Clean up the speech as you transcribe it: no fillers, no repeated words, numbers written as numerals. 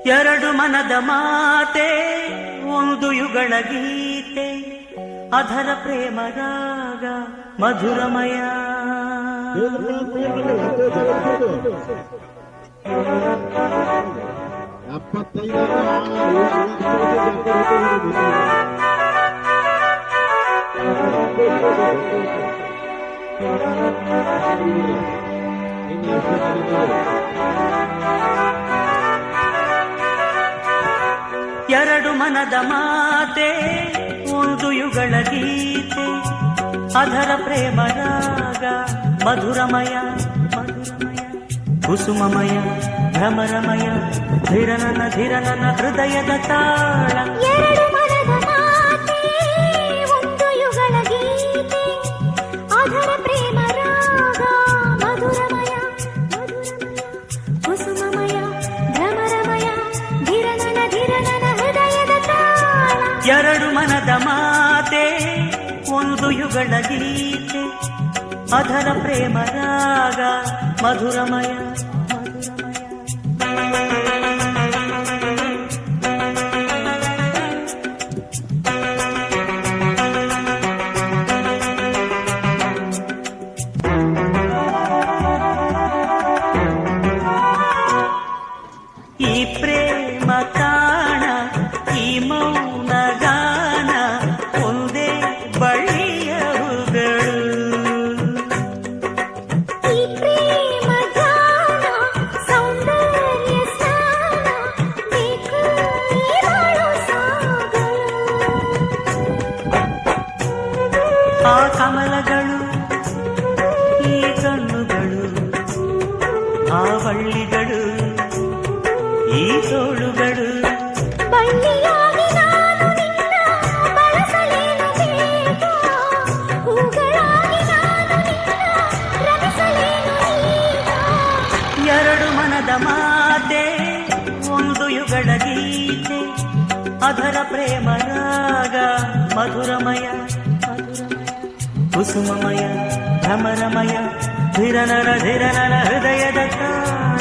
ಎರಡು ಮನದ ಮಾತೆ ಒಂದು ಯುಗಳ ಗೀತೆ ಅಧರ ಪ್ರೇಮ ರಾಗ ಮಧುರಮಯ. ಎರಡು ಮನದ ಮಾತೆ ಒಂದು ಯುಗಳ ಗೀತೆ ಅಧರ ಪ್ರೇಮ ರಾಗ ಮಧುರಮಯ ಮಧುರಮಯ ಕುಸುಮಮಯ ಭ್ರಮರಮಯ ಧಿರನನ ಧಿರನನ ಹೃದಯದ ತಾಳ. ಎರಡು ಮನದ ಮಾತೆ ಒಂದು ಯುಗಳ ಗೀತೆ ಅಧರ ಪ್ರೇಮ ರಾಗ ಮಧುರಮಯ ಮಧುರಮಯ ಕುಸುಮಮಯ ಭ್ರಮರಮಯ ಧಿರನನ ಧಿರನನ ಹೃದಯದ ತಾಳ. ಎರಡು ಮನದ ಮಾತೆ ಒಂದು ಯುಗಳ ಗೀತೆ ಅಧರ ಪ್ರೇಮ ರಾಗ ಮಧುರಮಯ ಈ ಪ್ರೇಮ ತಾಣ ಈ ಮೌನ ಗಾನ ಒಂದೇ ಬಳಿಯ ಹೂಗಳು. ಈ ಪ್ರೇಮ ಗಾನ ಸೌಂದರ್ಯ ಸ್ನಾನ ಬೇಕು ಈ ಬಾಳು ಸಾಗಲು. ಆ ಕಮಲಗಳು ಈ ಕಣ್ಣುಗಳು ಆ ಬಳ್ಳಿಗಳು ಈ ತೋಳುಗಳು. ಬಳ್ಳಿಯಾಗಿ ನಾನು ನಿನ್ನ ಬಳಸಲೇನು ಬೇಗ, ಹೂಗಳಾಗಿ ನಾನು ನಿನ್ನ ರಮಿಸಲೇನು ಈಗ. ಎರಡು ಮನದ ಮಾತೆ ಒಂದು ಯುಗಳ ಗೀತೆ ಅಧರ ಪ್ರೇಮ ರಾಗ ಮಧುರಮಯ ಮಧುರಮಯ ಕುಸುಮಮಯ ಭ್ರಮರಮಯ ಧಿರನರ ಧಿರನರ ಹೃದಯದ ತಾಳ.